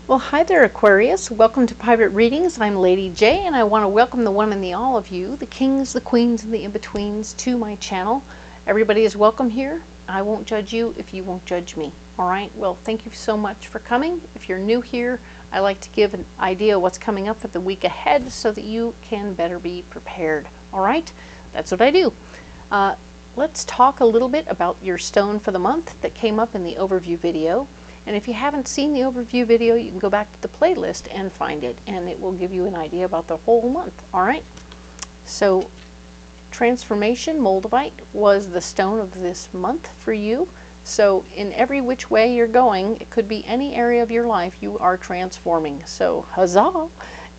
Well, hi there, Aquarius. Welcome to Private Readings. I'm Lady J, and I want to welcome the one and the all of you, the kings, the queens, and the in-betweens, to my channel. Everybody is welcome here. I won't judge you if you won't judge me. All right? Well, thank you so much for coming. If you're new here, I like to give an idea of what's coming up for the week ahead so that you can better be prepared. All right? That's what I do. Let's talk a little bit about your stone for the month that came up in the overview video. And if you haven't seen the overview video, you can go back to the playlist and find it, and it will give you an idea about the whole month. All right? So, Transformation Moldavite was the stone of this month for you. So, in every which way you're going, it could be any area of your life, you are transforming. So, huzzah!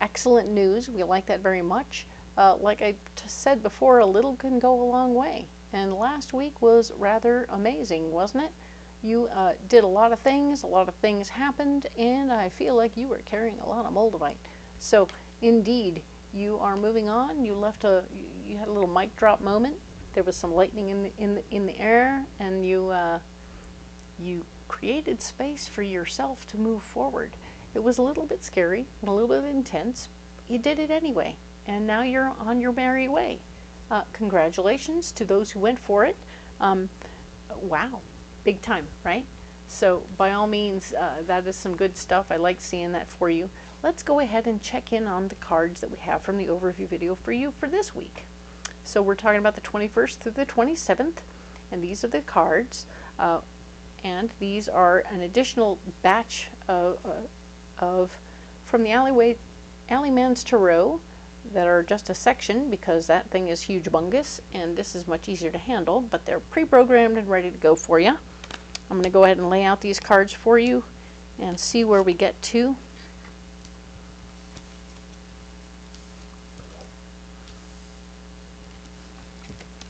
Excellent news. We like that very much. Like I said before, a little can go a long way. And last week was rather amazing, wasn't it? You did a lot of things happened, and I feel like you were carrying a lot of Moldavite. So, indeed, you are moving on. You had a little mic drop moment. There was some lightning in the air, and you created space for yourself to move forward. It was a little bit scary and a little bit intense. You did it anyway, and now you're on your merry way. Congratulations to those who went for it. Wow. Big time, right? So by all means, that is some good stuff. I like seeing that for you. Let's go ahead and check in on the cards that we have from the overview video for you for this week. So we're talking about the 21st through the 27th, and these are the cards. And these are an additional batch from the Alleyman's Tarot that are just a section, because that thing is huge bungus, and this is much easier to handle, but they're pre-programmed and ready to go for you. I'm going to go ahead and lay out these cards for you and see where we get to.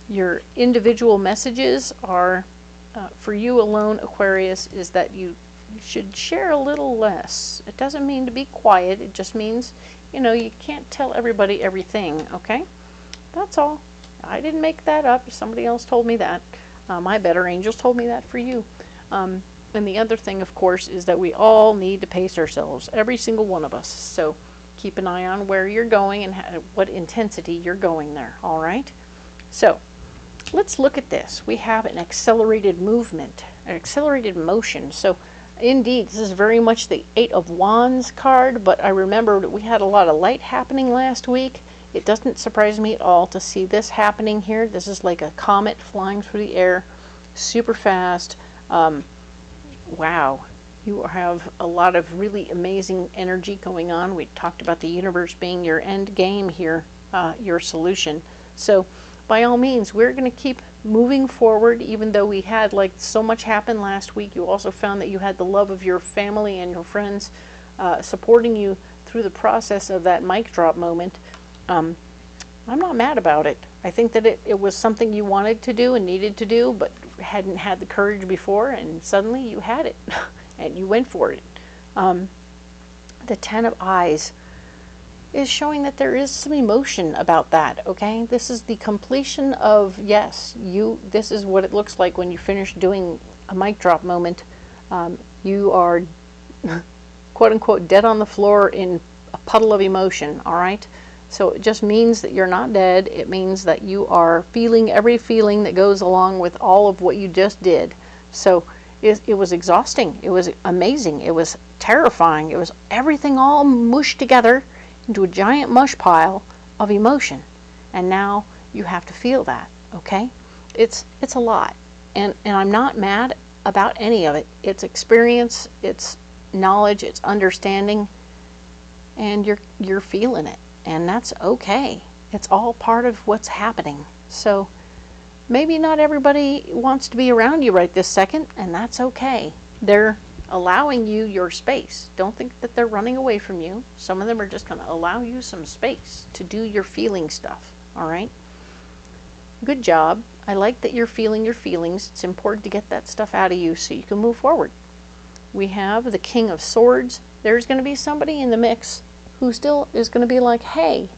Your individual messages are, for you alone, Aquarius, is that you should share a little less. It doesn't mean to be quiet. It just means, you can't tell everybody everything, okay? That's all. I didn't make that up. Somebody else told me that. My better angels told me that for you. And the other thing, of course, is that we all need to pace ourselves, every single one of us. So keep an eye on where you're going and what intensity you're going there, all right? So let's look at this. We have an accelerated movement, an accelerated motion. So indeed, this is very much the Eight of Wands card, but I remember that we had a lot of light happening last week. It doesn't surprise me at all to see this happening here. This is like a comet flying through the air, super fast. Wow, you have a lot of really amazing energy going on. We talked about the universe being your end game here, your solution. So by all means, we're going to keep moving forward, even though we had so much happen last week. You also found that you had the love of your family and your friends supporting you through the process of that mic drop moment. I'm not mad about it. I think that it was something you wanted to do and needed to do, but hadn't had the courage before, and suddenly you had it, and you went for it. The Ten of Eyes is showing that there is some emotion about that, okay? This is the completion of, yes, this is what it looks like when you finish doing a mic drop moment. You are, quote-unquote, dead on the floor in a puddle of emotion, all right? So it just means that you're not dead. It means that you are feeling every feeling that goes along with all of what you just did. So it was exhausting. It was amazing. It was terrifying. It was everything all mushed together into a giant mush pile of emotion. And now you have to feel that, okay? It's a lot. And I'm not mad about any of it. It's experience, it's knowledge, it's understanding, and you're feeling it. And that's okay. It's all part of what's happening. So maybe not everybody wants to be around you right this second, and that's okay. They're allowing you your space. Don't think that they're running away from you. Some of them are just going to allow you some space to do your feeling stuff. All right? Good job. I like that you're feeling your feelings. It's important to get that stuff out of you so you can move forward. We have the King of Swords. There's going to be somebody in the mix who still is going to be like, hey,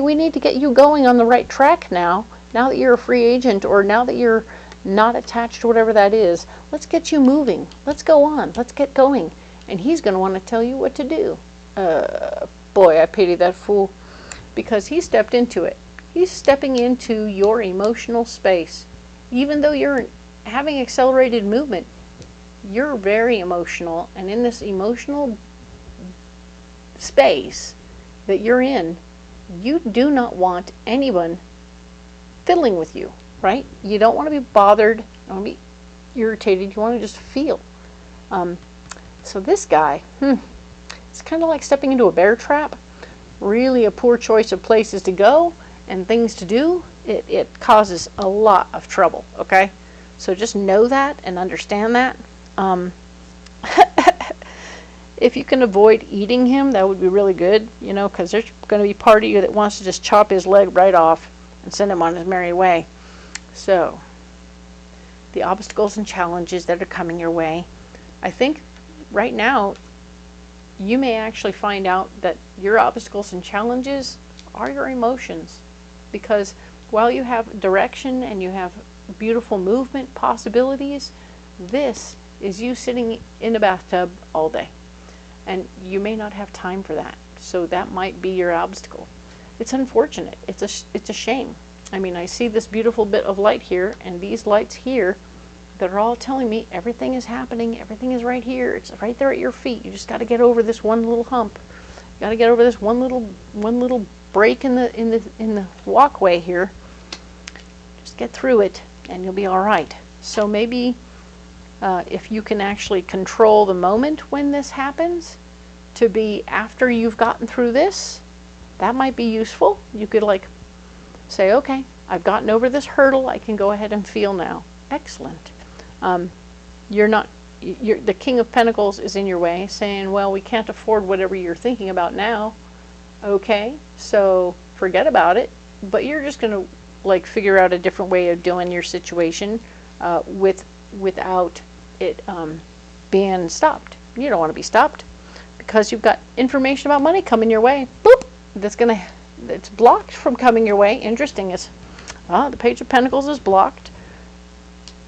we need to get you going on the right track now that you're a free agent, or now that you're not attached to whatever that is. Let's get you moving. Let's go on. Let's get going. and he's going to want to tell you what to do. Boy, I pity that fool, because he stepped into it. He's stepping into your emotional space. Even though you're having accelerated movement, you're very emotional, and in this emotional space that you're in, you do not want anyone fiddling with you, right? You don't want to be bothered, you don't want to be irritated, you want to just feel. So this guy, it's kind of like stepping into a bear trap. Really a poor choice of places to go and things to do. It causes a lot of trouble, okay? So just know that and understand that. If you can avoid eating him, that would be really good, you know, because there's going to be part of you that wants to just chop his leg right off and send him on his merry way. So, the obstacles and challenges that are coming your way. I think right now, you may actually find out that your obstacles and challenges are your emotions. Because while you have direction and you have beautiful movement possibilities, this is you sitting in a bathtub all day. And you may not have time for that. So that might be your obstacle. It's unfortunate. It's a shame. I mean, I see this beautiful bit of light here, and these lights here that are all telling me everything is happening, everything is right here, it's right there at your feet. You just got to get over this one little hump. You got to get over this one little break in the walkway here. Just get through it, and you'll be all right. So maybe if you can actually control the moment when this happens, to be after you've gotten through this, that might be useful. You could like say, okay, I've gotten over this hurdle, I can go ahead and feel now. Excellent. The King of Pentacles is in your way, saying, well, we can't afford whatever you're thinking about now. Okay, so forget about it, but you're just going to like figure out a different way of doing your situation without it being stopped. You don't want to be stopped because you've got information about money coming your way. Boop! It's blocked from coming your way. Interesting is, the Page of Pentacles is blocked.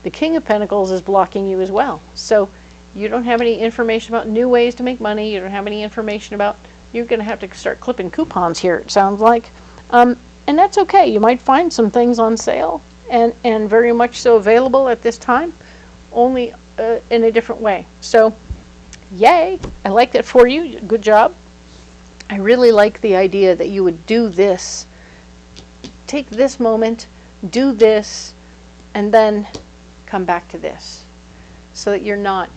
The King of Pentacles is blocking you as well. So you don't have any information about new ways to make money. You don't have any information about, you're going to have to start clipping coupons here, it sounds like. And that's okay. You might find some things on sale and very much so available at this time, only in a different way. So, yay! I like that for you. Good job. I really like the idea that you would do this. Take this moment, do this, and then come back to this, so that you're not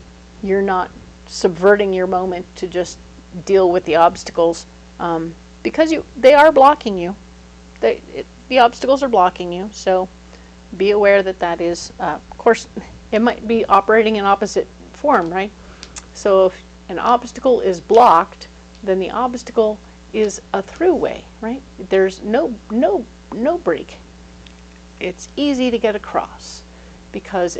subverting your moment to just deal with the obstacles, because they are blocking you. The obstacles are blocking you. So be aware that is, of course, it might be operating in opposite form, right? So if an obstacle is blocked, then the obstacle is a throughway, right? There's no break. It's easy to get across because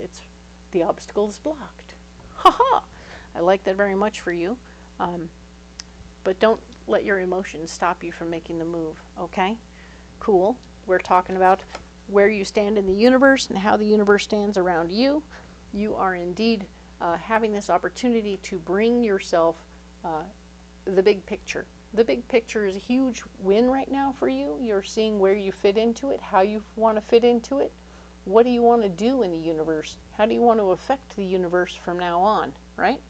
the obstacle is blocked. Ha! I like that very much for you. But don't let your emotions stop you from making the move, okay? Cool. We're talking about where you stand in the universe and how the universe stands around you. You are indeed having this opportunity to bring yourself the big picture. The big picture is a huge win right now for you. You're seeing where you fit into it, how you want to fit into it. What do you want to do in the universe? How do you want to affect the universe from now on, right?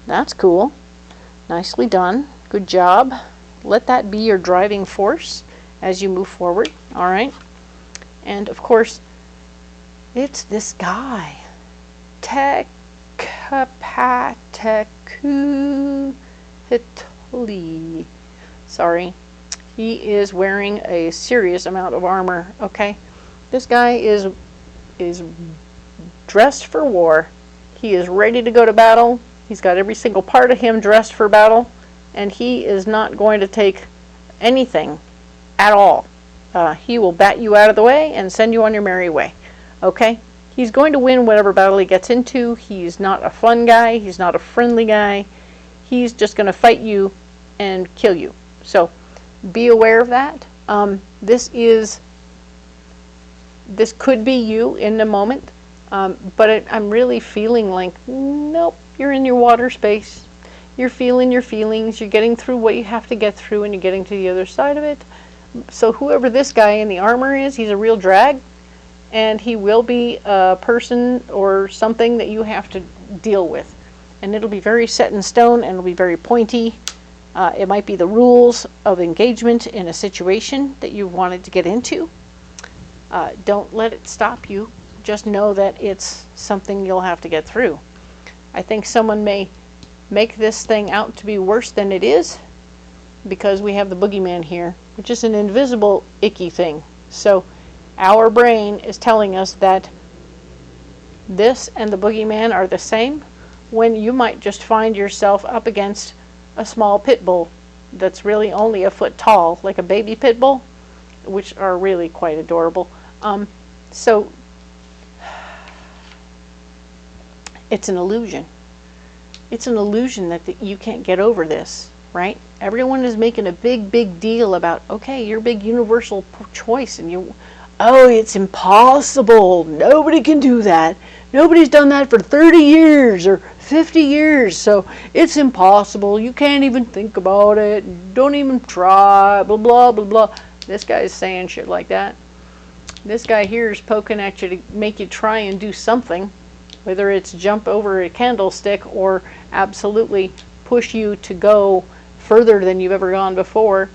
That's cool. Nicely done. Good job. Let that be your driving force as you move forward, all right? And of course, it's this guy. Tekapatekuhitli. Sorry. He is wearing a serious amount of armor, okay? This guy is dressed for war. He is ready to go to battle. He's got every single part of him dressed for battle, and he is not going to take anything at all. He will bat you out of the way and send you on your merry way, okay? He's going to win whatever battle he gets into. He's not a fun guy. He's not a friendly guy. He's just going to fight you and kill you. So be aware of that. This could be you in the moment, but I'm really feeling like, nope, you're in your water space. You're feeling your feelings, you're getting through what you have to get through, and you're getting to the other side of it. So whoever this guy in the armor is, he's a real drag, and he will be a person or something that you have to deal with. And it'll be very set in stone, and it'll be very pointy. It might be the rules of engagement in a situation that you wanted to get into. Don't let it stop you. Just know that it's something you'll have to get through. I think someone may make this thing out to be worse than it is, because we have the boogeyman here, which is an invisible icky thing. So our brain is telling us that this and the boogeyman are the same, when you might just find yourself up against a small pit bull that's really only a foot tall, like a baby pit bull, which are really quite adorable. So it's an illusion. It's an illusion that you can't get over this, right? Everyone is making a big deal about, okay, your big universal choice, and oh, it's impossible. Nobody can do that. Nobody's done that for 30 years or 50 years, so it's impossible. You can't even think about it. Don't even try, blah, blah, blah, blah. This guy's saying shit like that. This guy here is poking at you to make you try and do something, whether it's jump over a candlestick or absolutely push you to go further than you've ever gone before.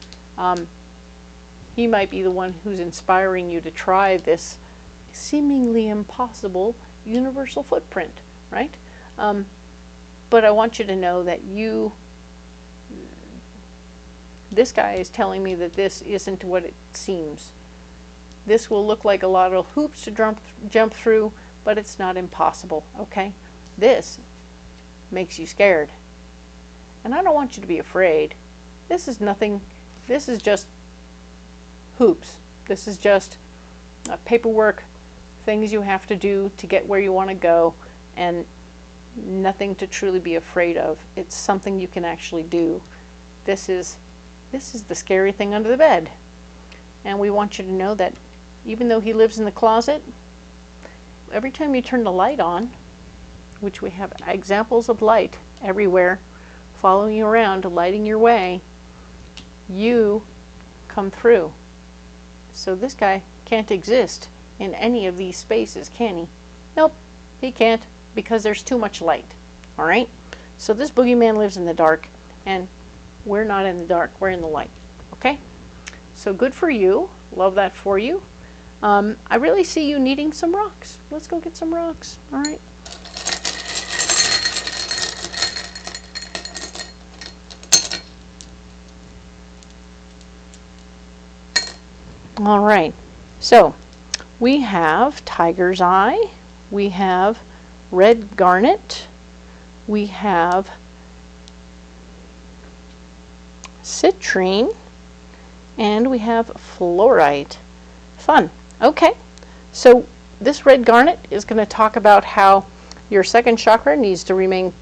He might be the one who's inspiring you to try this seemingly impossible universal footprint, right? But I want you to know that this guy is telling me that this isn't what it seems. This will look like a lot of hoops to jump through, but it's not impossible, okay? This makes you scared. And I don't want you to be afraid. This is nothing. This is just hoops. This is just paperwork, things you have to do to get where you want to go, and nothing to truly be afraid of. It's something you can actually do. This is the scary thing under the bed. And we want you to know that even though he lives in the closet, every time you turn the light on, which we have examples of light everywhere following you around, lighting your way, you come through. So this guy can't exist in any of these spaces, can he? Nope, he can't, because there's too much light. All right? So this boogeyman lives in the dark, and we're not in the dark, we're in the light. Okay? So good for you. Love that for you. I really see you needing some rocks. Let's go get some rocks. All right? All right, so we have tiger's eye, we have red garnet, we have citrine, and we have fluorite. Fun. Okay, so this red garnet is going to talk about how your second chakra needs to remain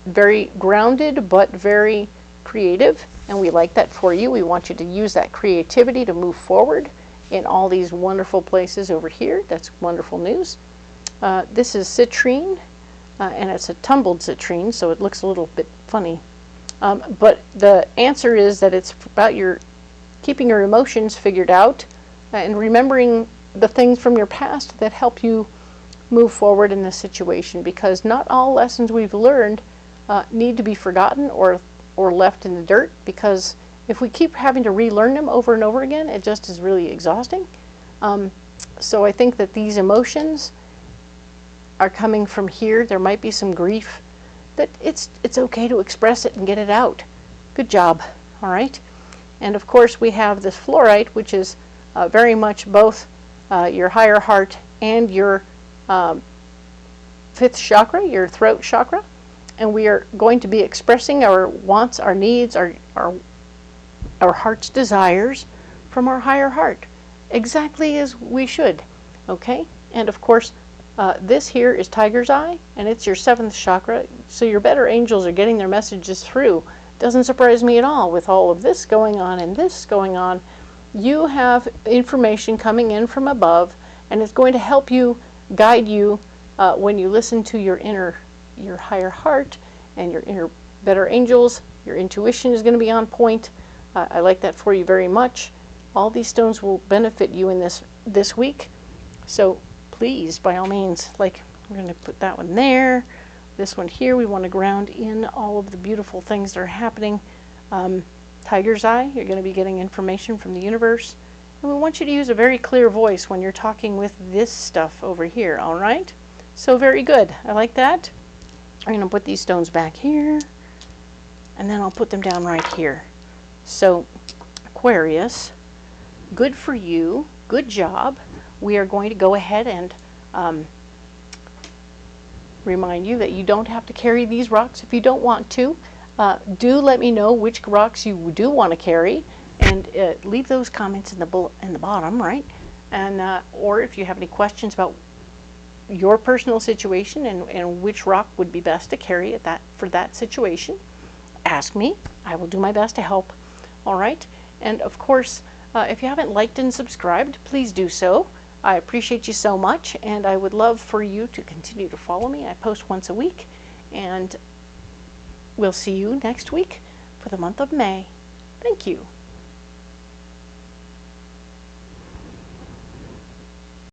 very grounded but very creative. And we like that for you. We want you to use that creativity to move forward in all these wonderful places over here. That's wonderful news. This is citrine, and it's a tumbled citrine, so it looks a little bit funny. But the answer is that it's about your keeping your emotions figured out and remembering the things from your past that help you move forward in this situation, because not all lessons we've learned need to be forgotten or left in the dirt, because if we keep having to relearn them over and over again, it just is really exhausting. So I think that these emotions are coming from here. There might be some grief, that it's okay to express it and get it out. Good job. All right. And of course we have this fluorite, which is very much both your higher heart and your fifth chakra, your throat chakra. And we are going to be expressing our wants, our needs, our heart's desires from our higher heart, exactly as we should. Okay? And of course, this here is tiger's eye, and it's your seventh chakra, so your better angels are getting their messages through. Doesn't surprise me at all with all of this going on and this going on. You have information coming in from above, and it's going to help you, guide you when you listen to your higher heart and your inner better angels. Your intuition is going to be on point. I like that for you very much. All these stones will benefit you in this week. So please, by all means, like, we're going to put that one there. This one here, we want to ground in all of the beautiful things that are happening. Tiger's eye, you're going to be getting information from the universe. And we want you to use a very clear voice when you're talking with this stuff over here, all right? So very good. I like that. I'm going to put these stones back here, and then I'll put them down right here. So, Aquarius, good for you. Good job. We are going to go ahead and remind you that you don't have to carry these rocks if you don't want to. Do let me know which rocks you do want to carry, and leave those comments in the bottom, right? And or if you have any questions about your personal situation and which rock would be best to carry for that situation, ask me. I will do my best to help. All right. And of course, if you haven't liked and subscribed, please do so. I appreciate you so much, and I would love for you to continue to follow me. I post once a week, and we'll see you next week for the month of May. Thank you.